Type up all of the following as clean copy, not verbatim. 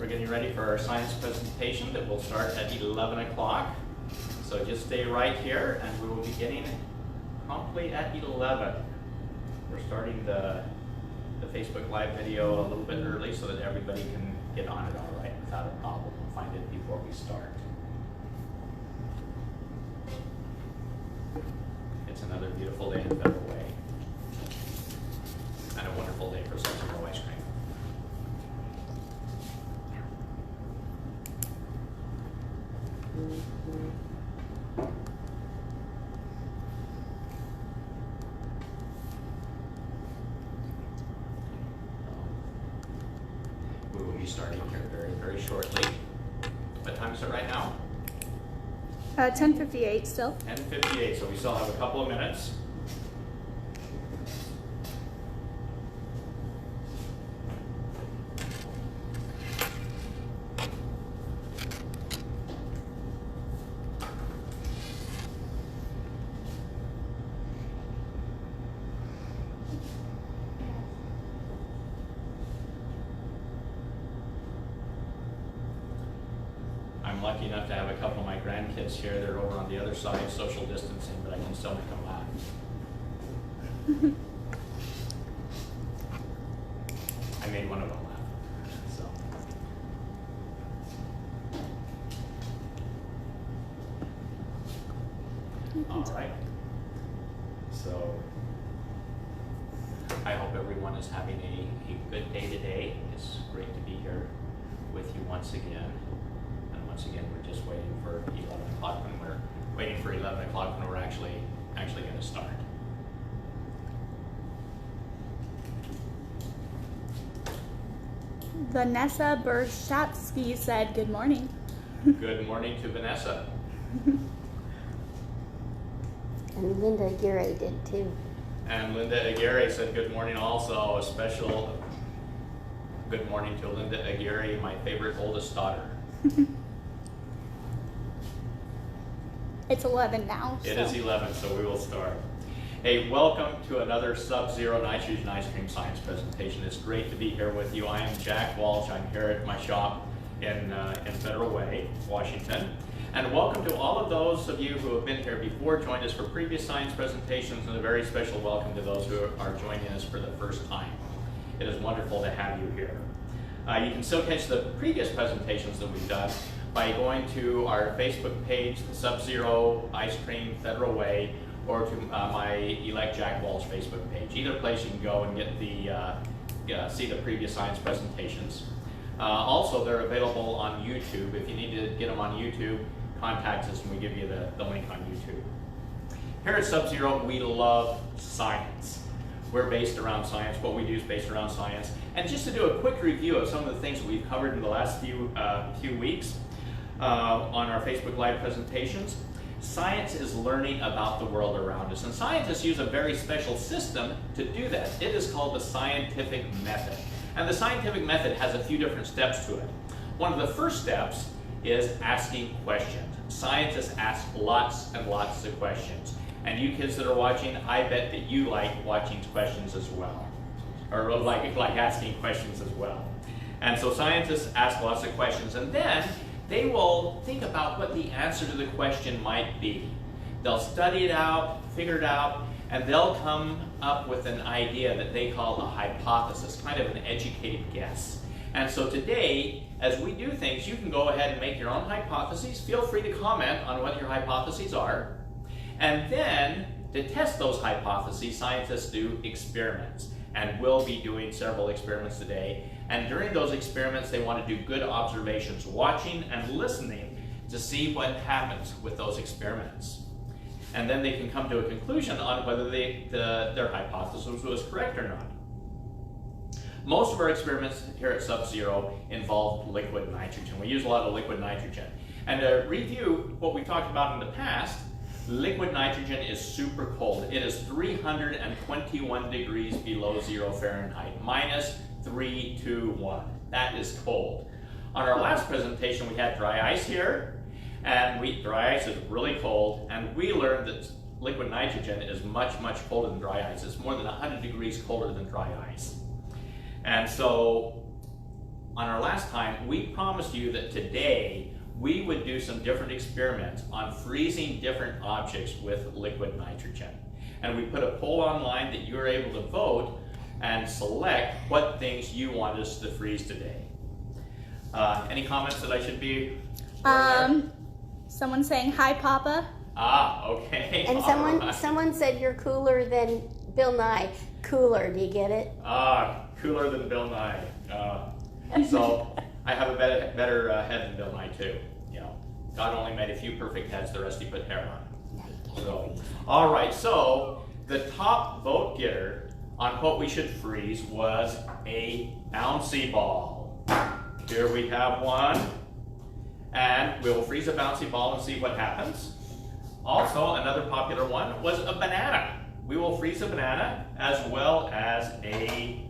We're getting ready for our science presentation that will start at 11 o'clock. So just stay right here and we will be getting promptly at 11. We're starting the Facebook Live video a little bit early so that everybody can get on it all right without a problem and find it before we start. It's another beautiful day in Federal Way and a wonderful day for Sub-Zero ice cream. We will be starting here very, very shortly. What time is it right now? 10:58 still. 10:58, so we still have a couple of minutes. I'm lucky enough to have a couple of my grandkids here. They're over on the other side, social distancing, but I can still make them laugh. I made one of them laugh, so. All right. So, I hope everyone is having a good day today. It's great to be here with you once again. Once again, we're just waiting for 11 o'clock when we're waiting for 11 o'clock when we're actually going to start. Vanessa Bershatsky said good morning. Good morning to Vanessa. And Linda Aguirre did too. And Linda Aguirre said good morning also. A special good morning to Linda Aguirre, my favorite oldest daughter. It's 11 now. It is 11, so we will start. Hey, welcome to another Sub-Zero Nitrogen Ice Cream Science presentation. It's great to be here with you. I am Jack Walsh. I'm here at my shop in Federal Way, Washington. And welcome to all of those of you who have been here before, joined us for previous science presentations, and a very special welcome to those who are joining us for the first time. It is wonderful to have you here. You can still catch the previous presentations that we've done by going to our Facebook page, the Sub-Zero Ice Cream Federal Way, or to my Elect Jack Walsh Facebook page. Either place you can go and get the see the previous science presentations. Also, they're available on YouTube. If you need to get them on YouTube, contact us and we give you the link on YouTube. Here at Sub-Zero, we love science. We're based around science. What we do is based around science. And just to do a quick review of some of the things that we've covered in the last few weeks on our Facebook Live presentations, science is learning about the world around us. And scientists use a very special system to do that. It is called the scientific method. And the scientific method has a few different steps to it. One of the first steps is asking questions. Scientists ask lots and lots of questions. And you kids that are watching, I bet that you like watching questions as well. Or like asking questions as well. And so scientists ask lots of questions, and then they will think about what the answer to the question might be. They'll study it out, figure it out, and they'll come up with an idea that they call a hypothesis, kind of an educated guess. And so today, as we do things, you can go ahead and make your own hypotheses. Feel free to comment on what your hypotheses are. And then, to test those hypotheses, scientists do experiments. And we'll be doing several experiments today. And during those experiments, they want to do good observations, watching and listening to see what happens with those experiments. And then they can come to a conclusion on whether their hypothesis was correct or not. Most of our experiments here at Sub-Zero involve liquid nitrogen. We use a lot of liquid nitrogen. And to review what we talked about in the past, liquid nitrogen is super cold. It is 321 degrees below 0 Fahrenheit, minus 321. That is cold. On our last presentation, we had dry ice here, and dry ice is really cold, and we learned that liquid nitrogen is much, much colder than dry ice. It's more than 100 degrees colder than dry ice. And so on our last time, we promised you that today we would do some different experiments on freezing different objects with liquid nitrogen. And we put a poll online that you were able to vote and select what things you want us to freeze today. Any comments that I should be? Someone saying hi, Papa. Ah, okay. And All right. someone said you're cooler than Bill Nye. Cooler, do you get it? Ah, cooler than Bill Nye. So I have a better head than Bill Nye too. You know, God only made a few perfect heads; the rest He put hair on. So, all right. So the top vote getter on what we should freeze was a bouncy ball. Here we have one, and we will freeze a bouncy ball and see what happens. Also, another popular one was a banana. We will freeze a banana as well as a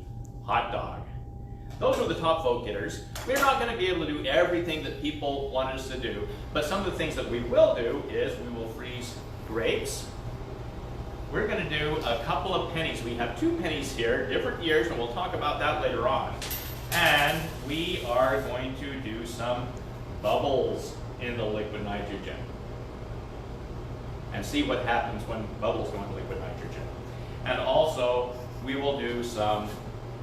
hot dog. Those were the top vote getters. We're not going to be able to do everything that people wanted us to do, but some of the things that we will do is we will freeze grapes. We're going to do a couple of pennies. We have 2 pennies here, different years, and we'll talk about that later on. And we are going to do some bubbles in the liquid nitrogen and see what happens when bubbles go into liquid nitrogen. And also, we will do some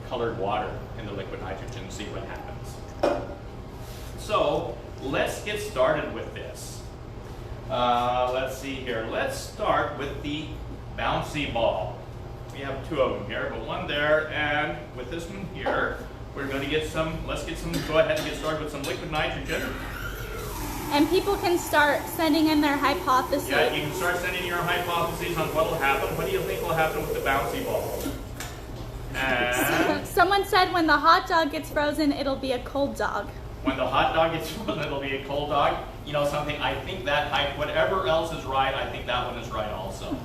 colored water in the liquid nitrogen and see what happens. So, let's get started with this. Let's see here. Let's start with the bouncy ball. We have 2 of them here, but one there, and with this one here, we're going to get some, go ahead and get started with some liquid nitrogen. And people can start sending in their hypotheses. Yeah, you can start sending your hypotheses on what will happen. What do you think will happen with the bouncy ball? And Someone said when the hot dog gets frozen, it'll be a cold dog. when the hot dog gets frozen, it'll be a cold dog. You know something, I think that whatever else is right, I think that one is right also.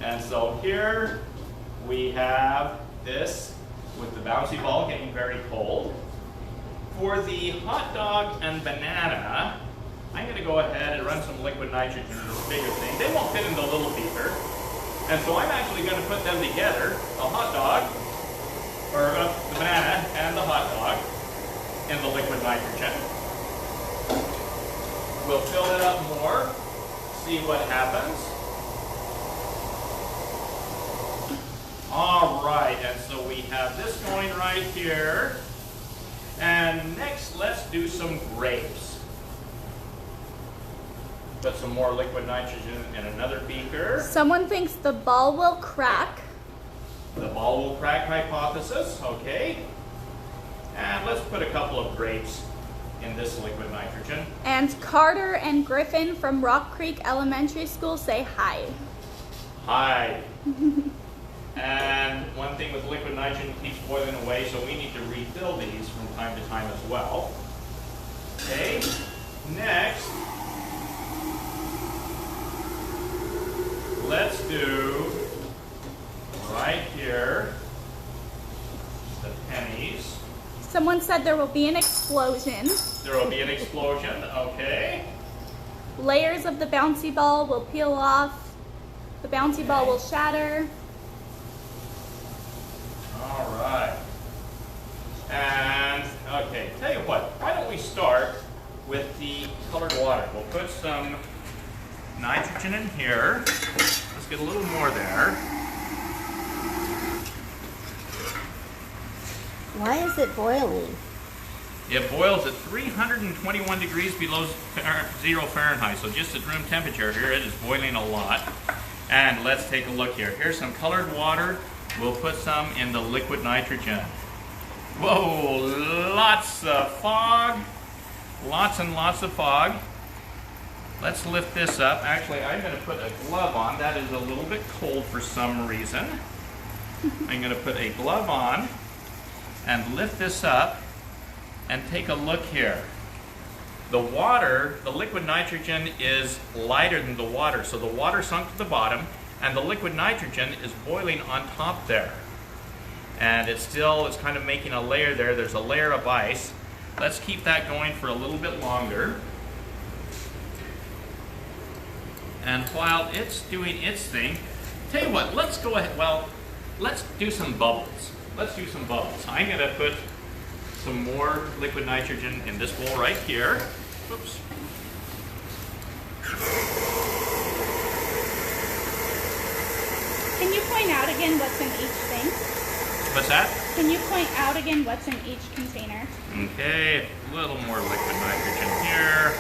And so here we have this with the bouncy ball getting very cold. For the hot dog and banana, I'm going to go ahead and run some liquid nitrogen in this bigger thing. They won't fit in the little beaker. And so I'm actually going to put them together, the hot dog, or the banana and the hot dog, in the liquid nitrogen. We'll fill it up more, see what happens. All right, and so we have this going right here. And next, let's do some grapes. Put some more liquid nitrogen in another beaker. Someone thinks the ball will crack. The ball will crack hypothesis, okay. And let's put a couple of grapes in this liquid nitrogen. And Carter and Griffin from Rock Creek Elementary School say hi. Hi. And one thing with liquid nitrogen keeps boiling away, so we need to refill these from time to time as well. Okay, next, let's do right here the pennies. Someone said there will be an explosion. There will be an explosion, okay. Layers of the bouncy ball will peel off. The bouncy ball will shatter. All right. And, okay, tell you what, why don't we start with the colored water. We'll put some nitrogen in here. Let's get a little more there. Why is it boiling? It boils at 321 degrees below 0 Fahrenheit, so just at room temperature here, it is boiling a lot. And let's take a look here. Here's some colored water. We'll put some in the liquid nitrogen. Whoa, lots of fog. Lots and lots of fog. Let's lift this up. Actually, I'm going to put a glove on. That is a little bit cold for some reason. I'm going to put a glove on and lift this up and take a look here. The water, the liquid nitrogen is lighter than the water, so the water sunk to the bottom and the liquid nitrogen is boiling on top there. And it's kind of making a layer there. There's a layer of ice. Let's keep that going for a little bit longer. And while it's doing its thing, tell you what, let's go ahead, let's do some bubbles. Let's do some bubbles. I'm going to put some more liquid nitrogen in this bowl right here. Oops. Can you point out again what's in each thing? What's that? Can you point out again what's in each container? Okay, a little more liquid nitrogen here.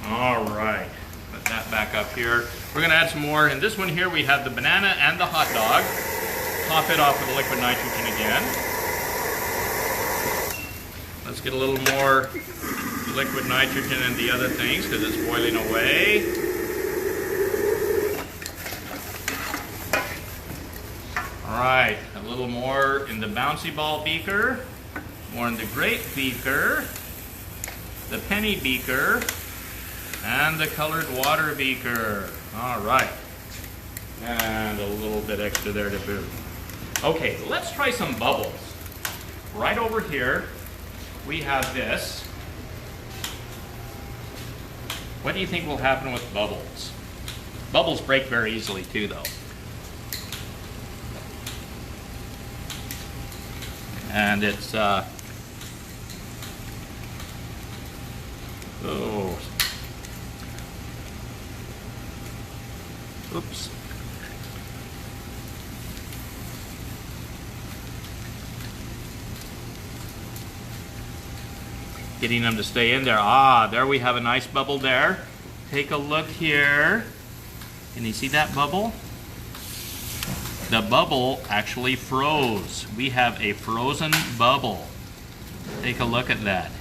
All right, put that back up here. We're gonna add some more. In this one here, we have the banana and the hot dog. Top it off with the liquid nitrogen again. Let's get a little more liquid nitrogen in the other things because it's boiling away. All right, a little more in the bouncy ball beaker, more in the grape beaker, the penny beaker, and the colored water beaker. All right, and a little bit extra there to boot. Okay, let's try some bubbles. Right over here, we have this. What do you think will happen with bubbles? Bubbles break very easily too, though. And it's, oh. Oops. Getting them to stay in there. Ah, there we have a nice bubble there. Take a look here. Can you see that bubble? The bubble actually froze. We have a frozen bubble. Take a look at that.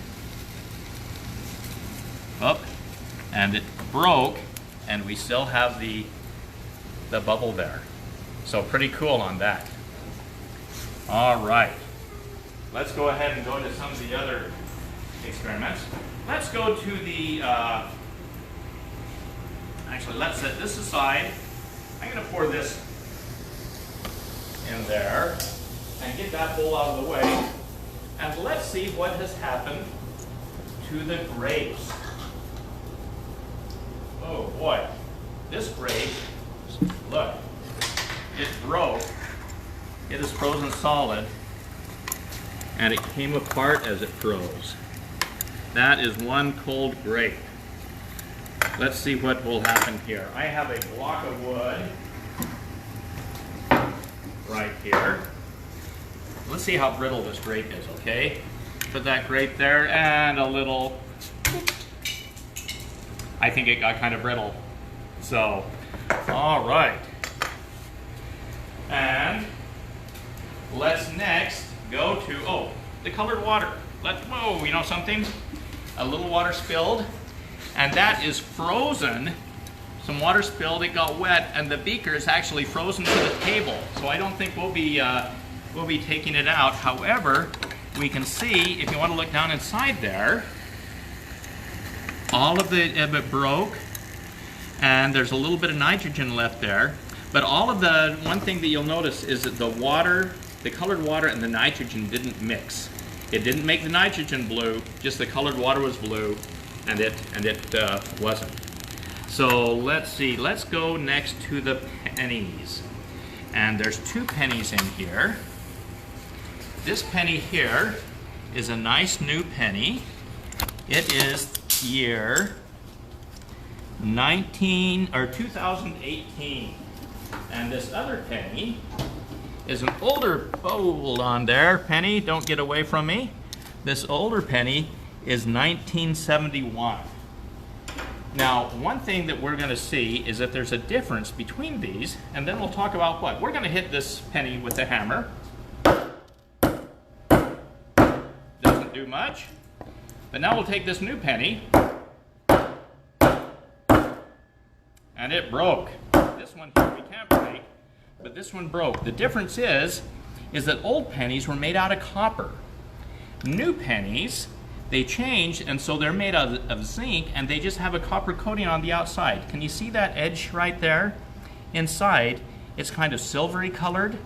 Up, and it broke, and we still have the bubble there. So pretty cool on that. All right. Let's go ahead and go to some of the other experiments. Let's go to the, actually let's set this aside. I'm gonna pour this in there and get that bowl out of the way. And let's see what has happened to the grapes. Oh boy, this grape, look, it broke. It is frozen solid and it came apart as it froze. That is one cold grape. Let's see what will happen here. I have a block of wood right here. Let's see how brittle this grape is, okay? Put that grape there and a little, I think it got kind of brittle. So, all right. And let's next go to, oh, the colored water. Whoa, you know something? A little water spilled, and that is frozen. Some water spilled, it got wet, and the beaker is actually frozen to the table. So I don't think we'll be taking it out. However, we can see, if you want to look down inside there, all of it broke, and there's a little bit of nitrogen left there. But all of the, one thing that you'll notice is that the water, the colored water and the nitrogen didn't mix. It didn't make the nitrogen blue, just the colored water was blue, and it wasn't. So let's see, let's go next to the pennies. And there's two pennies in here. This penny here is a nice new penny. It is year 2018. And this other penny is an older, hold on there, penny, don't get away from me. This older penny is 1971. Now, one thing that we're gonna see is that there's a difference between these, and then we'll talk about what. We're gonna hit this penny with a hammer. Doesn't do much. But now we'll take this new penny, and it broke. This one here we can't break, but this one broke. The difference is that old pennies were made out of copper. New pennies, they changed, and so they're made out of zinc, and they just have a copper coating on the outside. Can you see that edge right there? Inside, it's kind of silvery colored.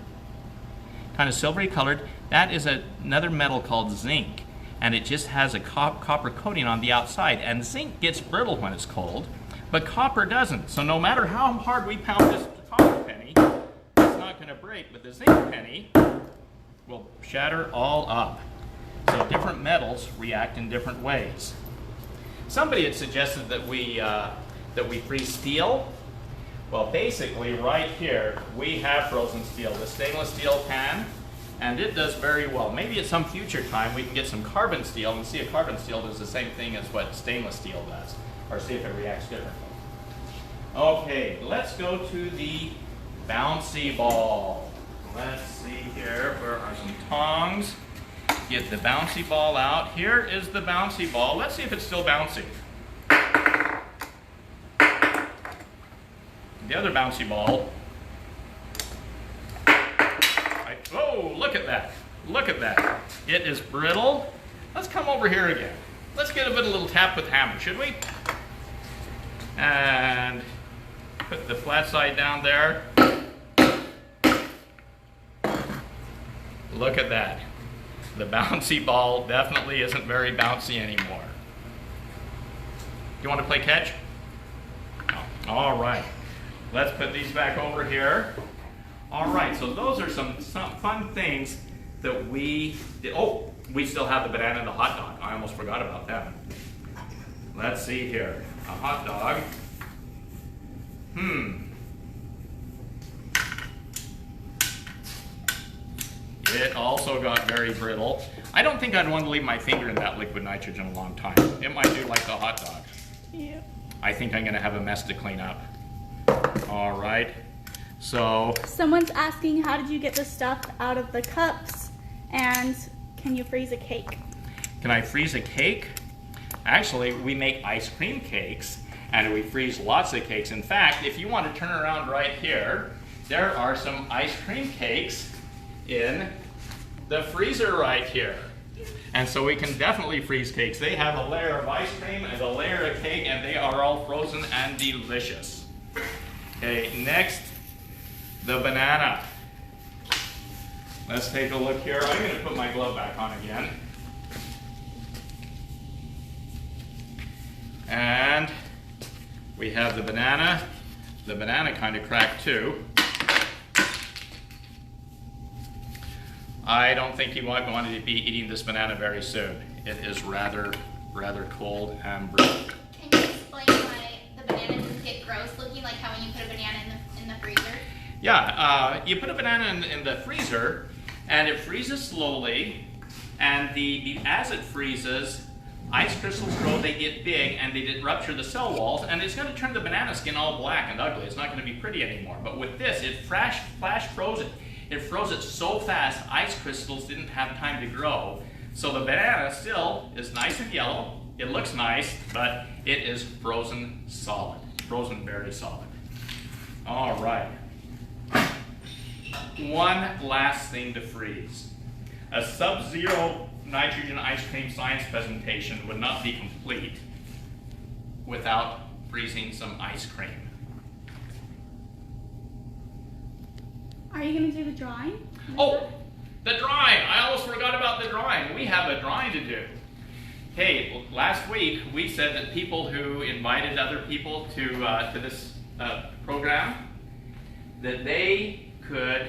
That is another metal called zinc, and it just has a copper coating on the outside. And zinc gets brittle when it's cold, but copper doesn't. So no matter how hard we pound this copper penny, it's not going to break. break, but the zinc penny will shatter all up. So different metals react in different ways. Somebody had suggested that we freeze steel. Well, basically right here we have frozen steel, the stainless steel pan, and it does very well. Maybe at some future time we can get some carbon steel and see if carbon steel does the same thing as what stainless steel does, or see if it reacts differently. Okay, let's go to the bouncy ball. Let's see here, where are some tongs? Get the bouncy ball out. Here is the bouncy ball. Let's see if it's still bouncing. The other bouncy ball. Oh, look at that. Look at that. It is brittle. Let's come over here again. Let's get a little tap with hammer, should we? And put the flat side down there. Look at that. The bouncy ball definitely isn't very bouncy anymore. You want to play catch? No. All right. Let's put these back over here. All right, so those are some fun things that we did. Oh, we still have the banana and the hot dog. I almost forgot about them. Let's see here. A hot dog. It also got very brittle. I don't think I'd want to leave my finger in that liquid nitrogen a long time. It might do like the hot dog. Yeah. I think I'm going to have a mess to clean up. All right. So Someone's asking, how did you get the stuff out of the cups? And can you freeze a cake? can I freeze a cake? Actually, we make ice cream cakes and we freeze lots of cakes. In fact, if you want to turn around right here, there are some ice cream cakes in the freezer right here. And so we can definitely freeze cakes. They have a layer of ice cream and a layer of cake, and they are all frozen and delicious. Okay, next, the banana. Let's take a look here. I'm going to put my glove back on again. And we have the banana. The banana kind of cracked too. I don't think you want to be eating this banana very soon. It is rather cold and brittle. Can you explain why the banana doesn't get gross looking, like how when you put a banana in the freezer? Yeah, you put a banana in the freezer, and it freezes slowly, and as it freezes, ice crystals grow, they get big, and they rupture the cell walls, and it's going to turn the banana skin all black and ugly. It's not going to be pretty anymore. But with this, it flash froze it. It froze it so fast, ice crystals didn't have time to grow. So the banana still is nice and yellow. It looks nice, but it is frozen solid. Frozen very solid. All right. One last thing to freeze. A sub-zero nitrogen ice cream science presentation would not be complete without freezing some ice cream. Are you going to do the drawing? Oh, the drawing. I almost forgot about the drawing. We have a drawing to do. Hey, last week we said that people who invited other people to this program, that they could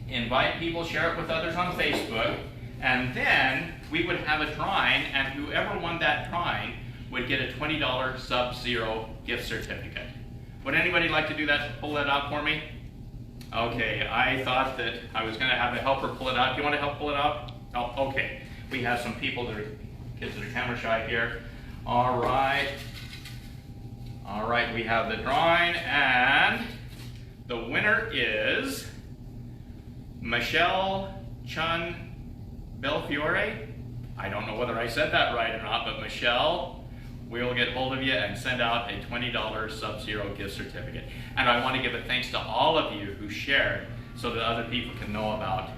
invite people, share it with others on Facebook, and then we would have a drawing, and whoever won that drawing would get a $20 Sub-Zero gift certificate. Would anybody like to do that? Pull that out for me? Okay, I thought that I was going to have a helper pull it out. Do you want to help pull it out? Oh, okay. We have some people that are kids that are camera shy here. All right. All right, we have the drawing, and the winner is Michelle Chun Belfiore. I don't know whether I said that right or not, but Michelle, we'll get hold of you and send out a $20 Sub-Zero gift certificate. And I want to give a thanks to all of you who shared so that other people can know about,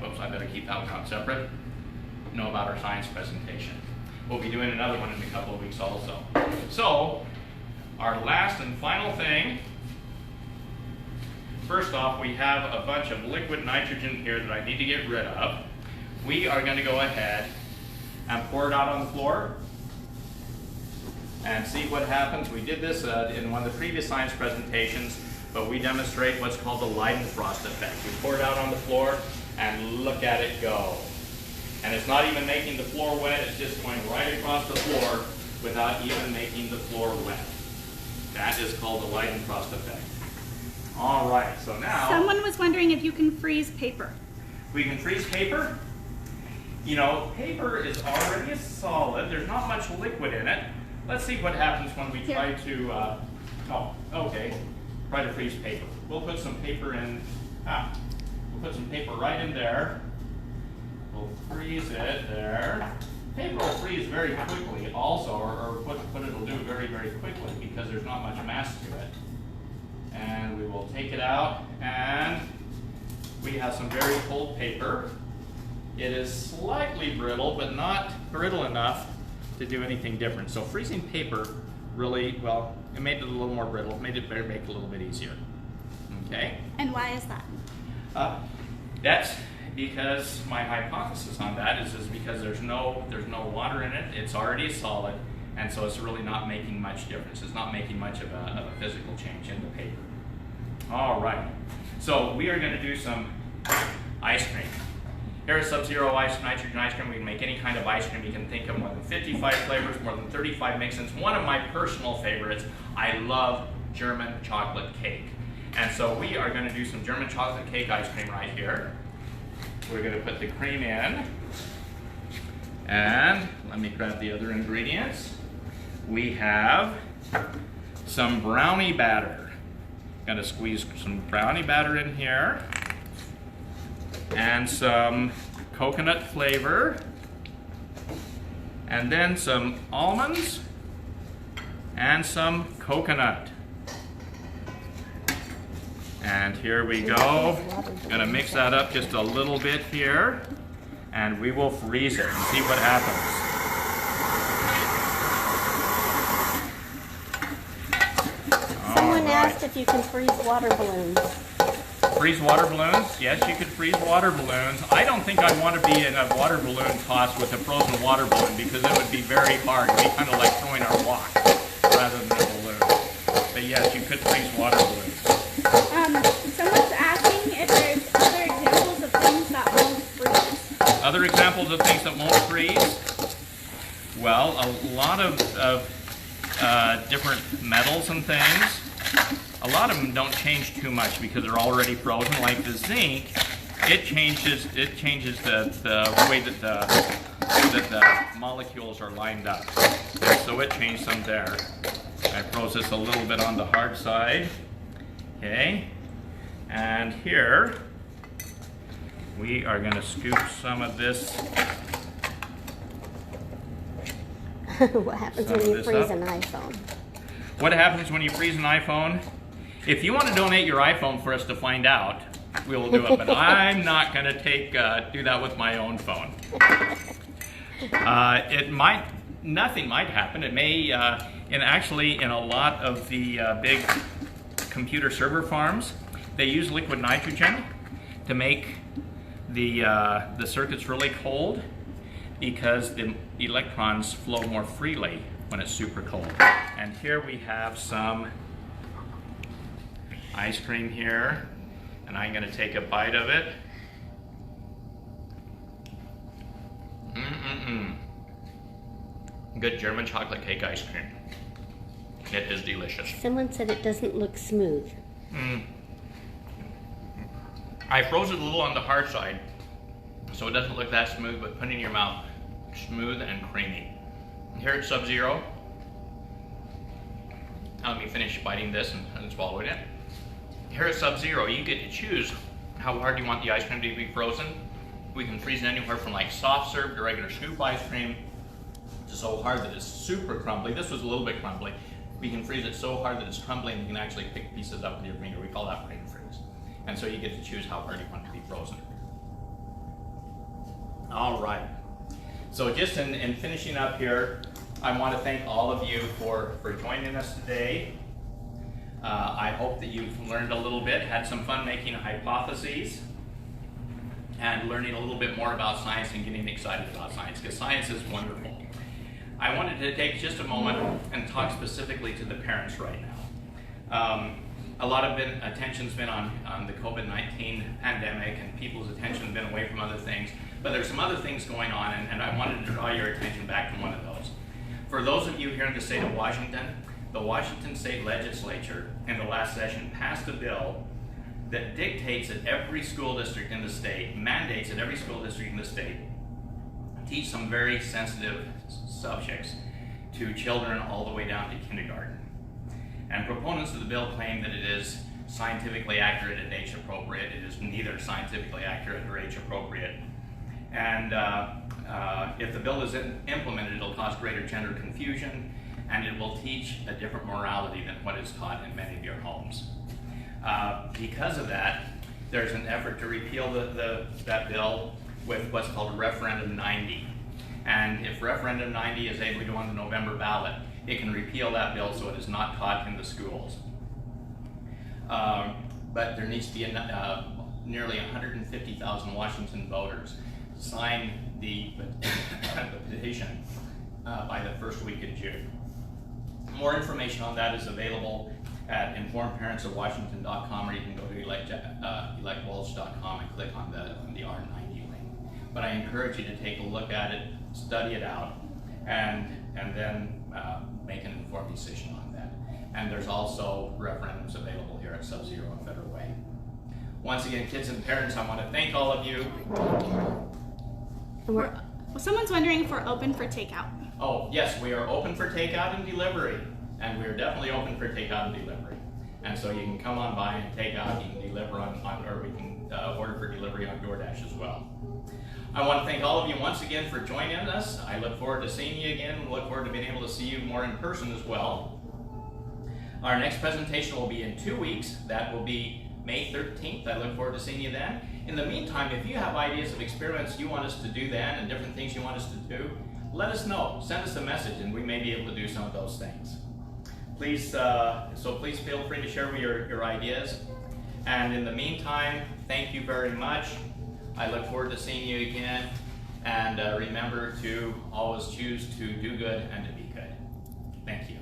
whoops, I better keep that one separate, know about our science presentation. We'll be doing another one in a couple of weeks also. So, our last and final thing, first off, we have a bunch of liquid nitrogen here that I need to get rid of. We are going to go ahead and pour it out on the floor and see what happens. We did this in one of the previous science presentations. but we demonstrate what's called the Leidenfrost effect. We pour it out on the floor and look at it go. And it's not even making the floor wet, it's just going right across the floor without even making the floor wet. That is called the Leidenfrost effect. All right, so now... Someone was wondering if you can freeze paper. We can freeze paper. You know, paper is already a solid. There's not much liquid in it. Let's see what happens when we try to, try to freeze paper. We'll put some paper in, we'll put some paper right in there. We'll freeze it there. Paper will freeze very quickly also, or what it'll do very, very quickly because there's not much mass to it. And we will take it out, and we have some very cold paper. It is slightly brittle, but not brittle enough to do anything different. So freezing paper really, well, it made it a little more brittle, made it better bake a little bit easier. Okay? And why is that? That's because my hypothesis on that is because there's no water in it. It's already a solid, and so it's really not making much difference. It's not making much of a physical change in the paper. All right, so we are going to do some ice cream. Here at Sub-Zero Nitrogen Ice Cream, we can make any kind of ice cream you can think of, more than 55 flavors, more than 35 mix-ins. One of my personal favorites, I love German chocolate cake. And so we are going to do some German chocolate cake ice cream right here. We're going to put the cream in. And let me grab the other ingredients. We have some brownie batter. Going to squeeze some brownie batter in here. And some coconut flavor. And then some almonds. And some coconut. And here we go. Gonna mix that up just a little bit here, and we will freeze it and see what happens. Someone asked if you can freeze water balloons. Freeze water balloons? Yes, you could freeze water balloons. I don't think I'd want to be in a water balloon toss with a frozen water balloon because it would be very hard. It'd be kind of like throwing a rock rather than a balloon. But yes, you could freeze water balloons. Someone's asking if there's other examples of things that won't freeze. Other examples of things that won't freeze? Well, a lot of different metals and things. A lot of them don't change too much because they're already frozen. Like the zinc, it changes the way that the molecules are lined up. And so it changed some there. I froze this a little bit on the hard side. Okay. And here, we are going to scoop some of this. What happens when you freeze an iPhone? What happens when you freeze an iPhone? If you want to donate your iPhone for us to find out, we will do it. But I'm not going to do that with my own phone. Nothing might happen. It may, and actually in a lot of the big computer server farms, they use liquid nitrogen to make the circuits really cold because the electrons flow more freely when it's super cold. And here we have some ice cream here, and I'm going to take a bite of it. Good German chocolate cake ice cream. It is delicious. Someone said it doesn't look smooth. I froze it a little on the hard side, so it doesn't look that smooth, but put it in your mouth, smooth and creamy. Here at Sub-Zero, let me finish biting this and swallowing it. Here at Sub-Zero, you get to choose how hard you want the ice cream to be frozen. We can freeze it anywhere from like soft serve to regular scoop ice cream to so hard that it's super crumbly. This was a little bit crumbly. We can freeze it so hard that it's crumbly and you can actually pick pieces up with your finger. We call that cream freeze. And so you get to choose how hard you want it to be frozen. All right. So just in finishing up here, I want to thank all of you for joining us today. I hope that you've learned a little bit, had some fun making hypotheses, and learning a little bit more about science and getting excited about science, because science is wonderful. I wanted to take just a moment and talk specifically to the parents right now. a lot of attention's been on the COVID-19 pandemic, and people's attention's been away from other things. But there's some other things going on, and I wanted to draw your attention back to one of those. For those of you here in the state of Washington, the Washington State Legislature in the last session passed a bill that dictates that every school district in the state, mandates that every school district in the state teach some very sensitive subjects to children all the way down to kindergarten. And proponents of the bill claim that it is scientifically accurate and age appropriate. It is neither scientifically accurate or age appropriate. And if the bill is implemented, it'll cause greater gender confusion, and it will teach a different morality than what is taught in many of your homes. Because of that, there's an effort to repeal that bill with what's called Referendum 90. And if Referendum 90 is able to go on the November ballot, it can repeal that bill so it is not taught in the schools. But there needs to be nearly 150,000 Washington voters sign the petition by the first week in June. More information on that is available at informedparentsofwashington.com, or you can go to electwalsh.com and click on the R90 link. But I encourage you to take a look at it, study it out, and then make an informed decision on that. And there's also referendums available here at Sub-Zero and Federal Way. Once again, kids and parents, I want to thank all of you. Someone's wondering if we're open for takeout. Oh, yes, we are open for takeout and delivery. And we are definitely open for takeout and delivery. And so you can come on by and take out, you can deliver or we can order for delivery on DoorDash as well. I want to thank all of you once again for joining us. I look forward to seeing you again, and look forward to being able to see you more in person as well. Our next presentation will be in 2 weeks. That will be May 13th. I look forward to seeing you then. In the meantime, if you have ideas of experiments you want us to do then and different things you want us to do, let us know. Send us a message and we may be able to do some of those things. Please feel free to share your ideas. And in the meantime, thank you very much. I look forward to seeing you again. And remember to always choose to do good and to be good. Thank you.